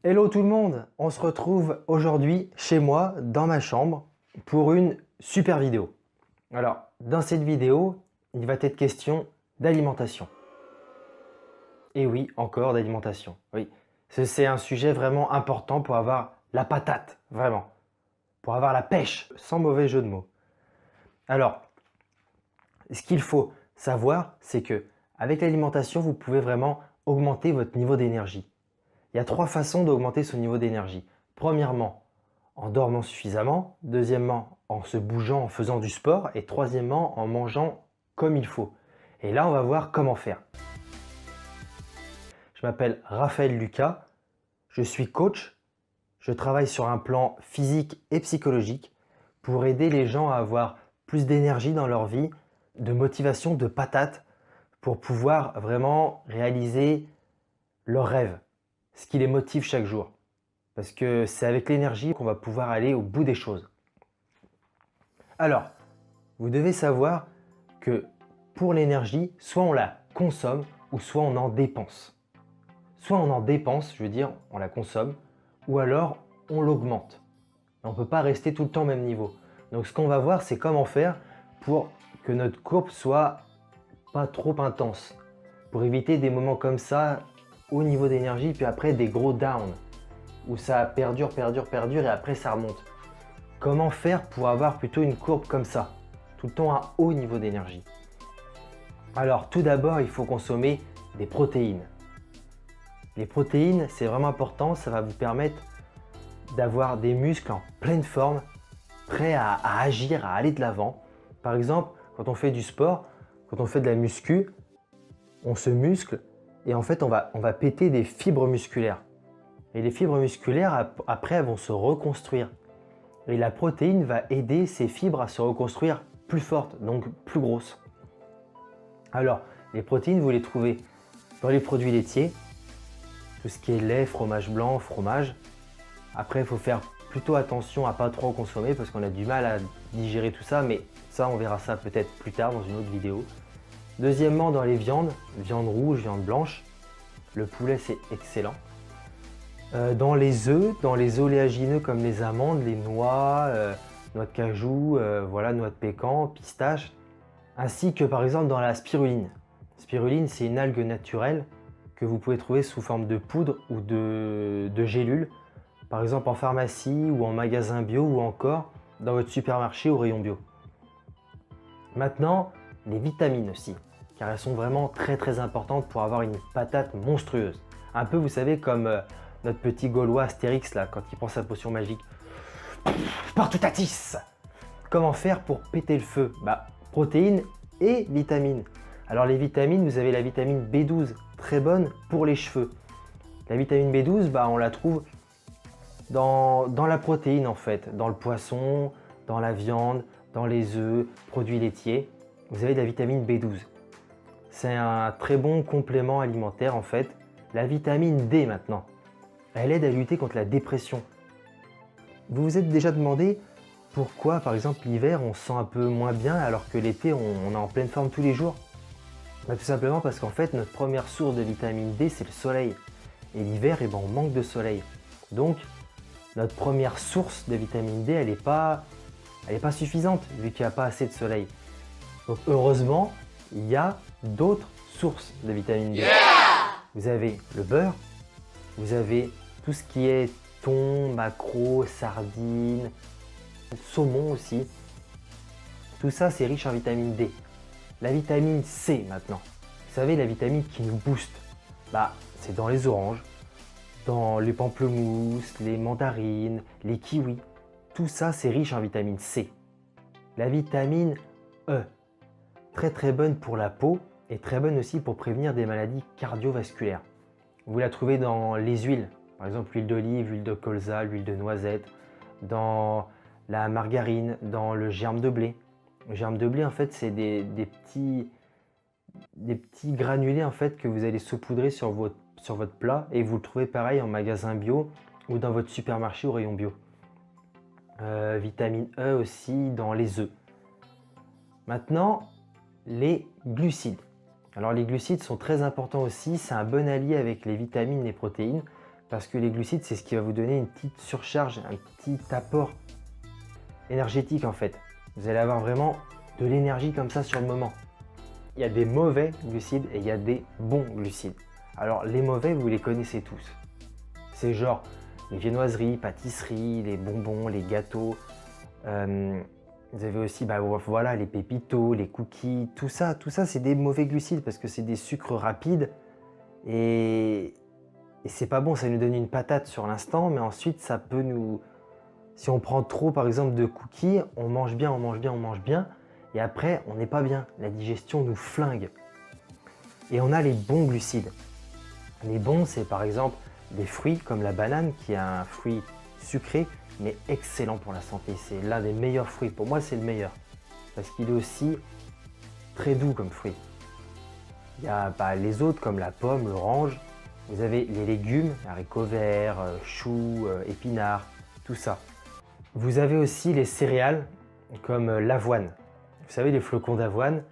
Hello tout le monde, on se retrouve aujourd'hui chez moi dans ma chambre pour une super vidéo. Alors, dans cette vidéo, il va être question d'alimentation. Et oui, encore d'alimentation. Oui, c'est un sujet vraiment important pour avoir la patate, vraiment. Pour avoir la pêche, sans mauvais jeu de mots. Alors, ce qu'il faut savoir, c'est que avec l'alimentation, vous pouvez vraiment augmenter votre niveau d'énergie. Il y a 3 façons d'augmenter son niveau d'énergie. Premièrement, en dormant suffisamment. Deuxièmement, en se bougeant, en faisant du sport. Et troisièmement, en mangeant comme il faut. Et là, on va voir comment faire. Je m'appelle Raphaël Lucas. Je suis coach. Je travaille sur un plan physique et psychologique pour aider les gens à avoir plus d'énergie dans leur vie, de motivation, de patate pour pouvoir vraiment réaliser leurs rêves, ce qui les motive chaque jour. Parce que c'est avec l'énergie qu'on va pouvoir aller au bout des choses. Alors, vous devez savoir que pour l'énergie, soit on la consomme ou soit on en dépense. Soit on en dépense, je veux dire, on la consomme, ou alors on l'augmente. On ne peut pas rester tout le temps au même niveau. Donc ce qu'on va voir, c'est comment faire pour que notre courbe soit pas trop intense. Pour éviter des moments comme ça, au niveau d'énergie, puis après des gros downs, où ça perdure et après ça remonte. Comment faire pour avoir plutôt une courbe comme ça, tout le temps un haut niveau d'énergie? Alors tout d'abord, il faut consommer des protéines. Les protéines, c'est vraiment important, ça va vous permettre d'avoir des muscles en pleine forme, prêts à agir, à aller de l'avant. Par exemple, quand on fait du sport, quand on fait de la muscu, on se muscle et en fait on va péter des fibres musculaires. Et les fibres musculaires, après, elles vont se reconstruire. Et la protéine va aider ces fibres à se reconstruire plus fortes, donc plus grosses. Alors, les protéines, vous les trouvez dans les produits laitiers, tout ce qui est lait, fromage blanc, fromage. Après, il faut faire plutôt attention à ne pas trop en consommer parce qu'on a du mal à digérer tout ça, mais ça, on verra ça peut-être plus tard dans une autre vidéo. Deuxièmement, dans les viandes, viande rouge, viande blanche. Le poulet, c'est excellent. Dans les œufs, dans les oléagineux comme les amandes, les noix, noix de cajou, voilà, noix de pécan, pistache, ainsi que par exemple dans la spiruline. Spiruline, c'est une algue naturelle que vous pouvez trouver sous forme de poudre ou de gélules, par exemple en pharmacie ou en magasin bio ou encore dans votre supermarché au rayon bio. Maintenant, les vitamines aussi, car elles sont vraiment très importantes pour avoir une patate monstrueuse. Un peu, vous savez, comme notre petit Gaulois Astérix là, quand il prend sa potion magique. Spartutatis! Comment faire pour péter le feu? Protéines et vitamines. Alors les vitamines, vous avez la vitamine B12, très bonne pour les cheveux. La vitamine B12, on la trouve dans la protéine en fait, dans le poisson, dans la viande, dans les œufs, produits laitiers. Vous avez de la vitamine B12. C'est un très bon complément alimentaire en fait. La vitamine D maintenant, elle aide à lutter contre la dépression. Vous vous êtes déjà demandé pourquoi, par exemple, l'hiver, on se sent un peu moins bien alors que l'été, on est en pleine forme tous les jours? Tout simplement parce qu'en fait, notre première source de vitamine D, c'est le soleil. Et l'hiver, on manque de soleil. Donc, notre première source de vitamine D, elle n'est pas suffisante vu qu'il n'y a pas assez de soleil. Donc, heureusement, il y a d'autres sources de vitamine D. Vous avez le beurre, vous avez tout ce qui est thon, maquereau, sardines, saumon aussi. Tout ça, c'est riche en vitamine D. La vitamine C maintenant. Vous savez, la vitamine qui nous booste. C'est dans les oranges, dans les pamplemousses, les mandarines, les kiwis. Tout ça, c'est riche en vitamine C. La vitamine E. Très bonne pour la peau et très bonne aussi pour prévenir des maladies cardiovasculaires. Vous la trouvez dans les huiles. Par exemple, l'huile d'olive, l'huile de colza, l'huile de noisette, dans la margarine, dans le germe de blé. Le germe de blé, en fait, c'est des petits granulés en fait, que vous allez saupoudrer sur votre plat et vous le trouvez pareil en magasin bio ou dans votre supermarché au rayon bio. Vitamine E aussi dans les œufs. Maintenant, les glucides. Alors les glucides sont très importants aussi, c'est un bon allié avec les vitamines et les protéines Parce que les glucides, c'est ce qui va vous donner une petite surcharge, un petit apport énergétique en fait. Vous allez avoir vraiment de l'énergie comme ça sur le moment. Il y a des mauvais glucides et il y a des bons glucides. Alors les mauvais, vous les connaissez tous. C'est genre les viennoiseries, pâtisseries, les bonbons, les gâteaux. Vous avez aussi voilà, les pépitos, les cookies, tout ça c'est des mauvais glucides parce que c'est des sucres rapides et c'est pas bon, ça nous donne une patate sur l'instant, mais ensuite ça peut nous... Si on prend trop par exemple de cookies, on mange bien, et après on n'est pas bien, la digestion nous flingue. Et on a les bons glucides. Les bons, c'est par exemple des fruits comme la banane, qui est un fruit sucré, mais excellent pour la santé. C'est l'un des meilleurs fruits. Pour moi, c'est le meilleur. Parce qu'il est aussi très doux comme fruit. Il y a les autres comme la pomme, l'orange. Vous avez les légumes, haricots verts, choux, épinards, tout ça. Vous avez aussi les céréales comme l'avoine. Vous savez, les flocons d'avoine,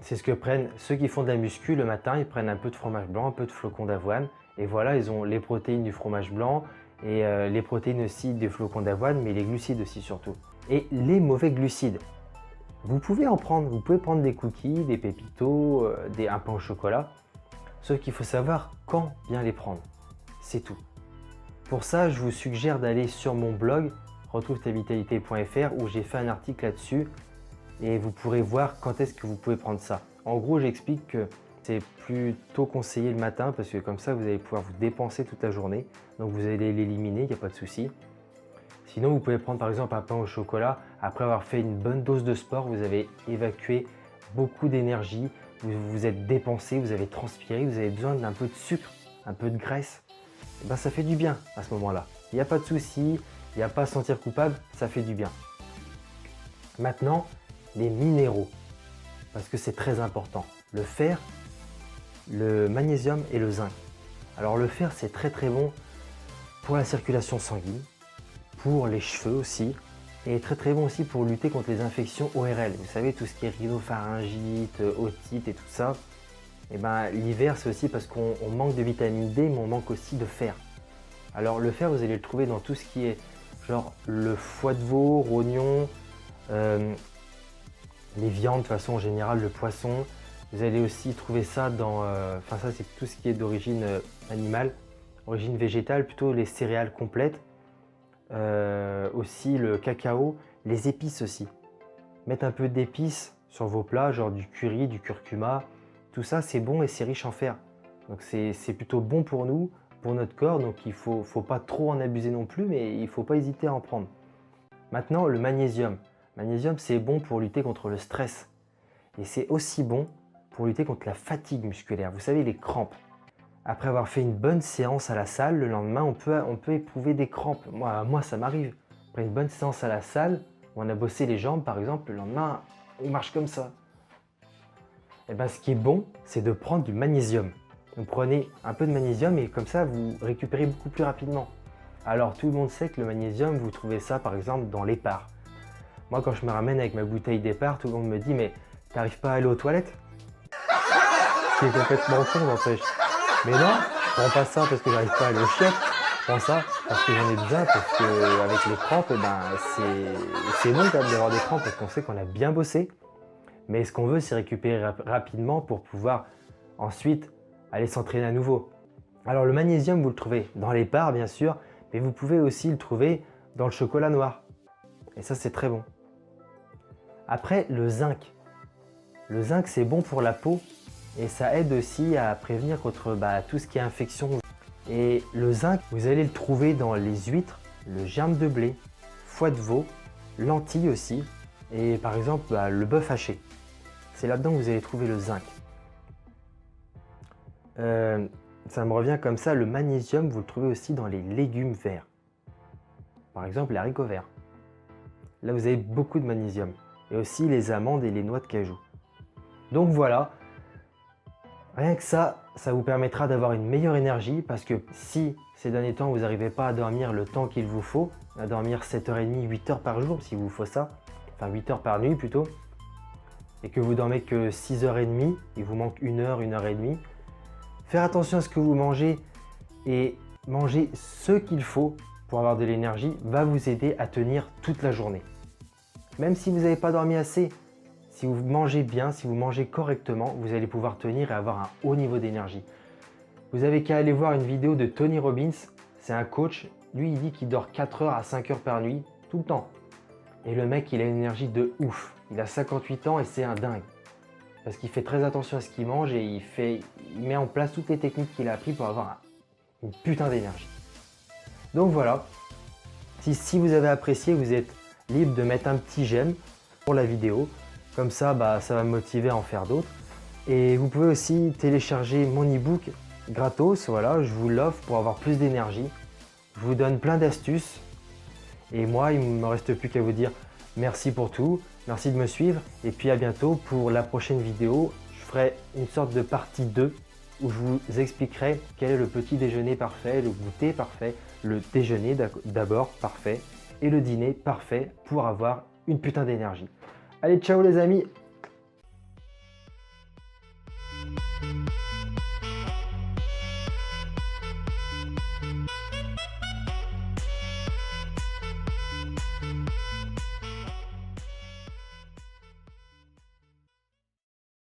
c'est ce que prennent ceux qui font de la muscu le matin. Ils prennent un peu de fromage blanc, un peu de flocons d'avoine. Et voilà, ils ont les protéines du fromage blanc et les protéines aussi des flocons d'avoine, mais les glucides aussi surtout. Et les mauvais glucides, vous pouvez en prendre. Vous pouvez prendre des cookies, des pépitos, un pain au chocolat. Sauf qu'il faut savoir quand bien les prendre. C'est tout. Pour ça, je vous suggère d'aller sur mon blog retrouve-ta-vitalité.fr où j'ai fait un article là-dessus et vous pourrez voir quand est-ce que vous pouvez prendre ça. En gros, j'explique que c'est plutôt conseillé le matin parce que comme ça, vous allez pouvoir vous dépenser toute la journée. Donc vous allez l'éliminer, il n'y a pas de souci. Sinon, vous pouvez prendre par exemple un pain au chocolat. Après avoir fait une bonne dose de sport, vous avez évacué beaucoup d'énergie, vous vous êtes dépensé, vous avez transpiré, vous avez besoin d'un peu de sucre, un peu de graisse. Et ça fait du bien à ce moment-là. Il n'y a pas de souci, il n'y a pas à se sentir coupable, ça fait du bien. Maintenant, les minéraux, parce que c'est très important. Le fer, le magnésium et le zinc. Alors le fer, c'est très bon pour la circulation sanguine, pour les cheveux aussi, et très bon aussi pour lutter contre les infections ORL. Vous savez, tout ce qui est rhinopharyngite, otite et tout ça. Et l'hiver, c'est aussi parce qu'on manque de vitamine D, mais on manque aussi de fer. Alors le fer, vous allez le trouver dans tout ce qui est genre le foie de veau, rognon, les viandes de façon générale, le poisson. Vous allez aussi trouver ça dans, ça c'est tout ce qui est d'origine animale, origine végétale, plutôt les céréales complètes. Aussi le cacao, les épices aussi. Mettre un peu d'épices sur vos plats, genre du curry, du curcuma. Tout ça, c'est bon et c'est riche en fer. Donc c'est plutôt bon pour nous, pour notre corps. Donc il ne faut pas trop en abuser non plus, mais il ne faut pas hésiter à en prendre. Maintenant, le magnésium. Le magnésium, c'est bon pour lutter contre le stress. Et c'est aussi bon pour lutter contre la fatigue musculaire. Vous savez, les crampes. Après avoir fait une bonne séance à la salle, le lendemain, on peut éprouver des crampes. Moi, ça m'arrive. Après une bonne séance à la salle, où on a bossé les jambes, par exemple, le lendemain, on marche comme ça. Ce qui est bon, c'est de prendre du magnésium. Vous prenez un peu de magnésium et comme ça, vous récupérez beaucoup plus rapidement. Alors, tout le monde sait que le magnésium, vous trouvez ça, par exemple, dans l'épar. Moi, quand je me ramène avec ma bouteille d'épar, tout le monde me dit « Mais t'arrives pas à aller aux toilettes ?» Ce qui est complètement con, n'empêche. Mais non, je prends pas ça parce que j'arrive pas à aller aux chiottes. Je prends ça parce que j'en ai besoin, parce qu'avec les crampes, c'est bon quand même d'avoir des crampes parce qu'on sait qu'on a bien bossé. Mais ce qu'on veut, c'est récupérer rapidement pour pouvoir ensuite aller s'entraîner à nouveau. Alors le magnésium, vous le trouvez dans les bars, bien sûr, mais vous pouvez aussi le trouver dans le chocolat noir. Et ça, c'est très bon. Après, le zinc. Le zinc, c'est bon pour la peau et ça aide aussi à prévenir contre tout ce qui est infection. Et le zinc, vous allez le trouver dans les huîtres, le germe de blé, foie de veau, lentilles aussi, et par exemple le bœuf haché. C'est là-dedans que vous allez trouver le zinc. Ça me revient comme ça, le magnésium, vous le trouvez aussi dans les légumes verts. Par exemple, les haricots verts. Là, vous avez beaucoup de magnésium. Et aussi les amandes et les noix de cajou. Donc voilà, rien que ça vous permettra d'avoir une meilleure énergie parce que si ces derniers temps, vous n'arrivez pas à dormir le temps qu'il vous faut, à dormir 7h30, 8h par jour, s'il vous faut ça, enfin 8 heures par nuit plutôt, et que vous dormez que 6h30, il vous manque 1 heure, 1h30, faire attention à ce que vous mangez Et manger ce qu'il faut pour avoir de l'énergie va vous aider à tenir toute la journée. Même si vous n'avez pas dormi assez, si vous mangez bien, si vous mangez correctement, vous allez pouvoir tenir et avoir un haut niveau d'énergie. Vous avez qu'à aller voir une vidéo de Tony Robbins, c'est un coach, lui il dit qu'il dort 4 heures à 5 heures par nuit, tout le temps. Et le mec il a une énergie de ouf, il a 58 ans et c'est un dingue. Parce qu'il fait très attention à ce qu'il mange et il met en place toutes les techniques qu'il a appris pour avoir une putain d'énergie. Donc voilà, si vous avez apprécié, vous êtes libre de mettre un petit j'aime pour la vidéo. Comme ça, ça va me motiver à en faire d'autres. Et vous pouvez aussi télécharger mon e-book gratos, voilà, je vous l'offre pour avoir plus d'énergie. Je vous donne plein d'astuces. Et moi, il ne me reste plus qu'à vous dire merci pour tout, merci de me suivre. Et puis à bientôt pour la prochaine vidéo. Je ferai une sorte de partie 2 où je vous expliquerai quel est le petit déjeuner parfait, le goûter parfait, le déjeuner d'abord parfait et le dîner parfait pour avoir une putain d'énergie. Allez, ciao les amis!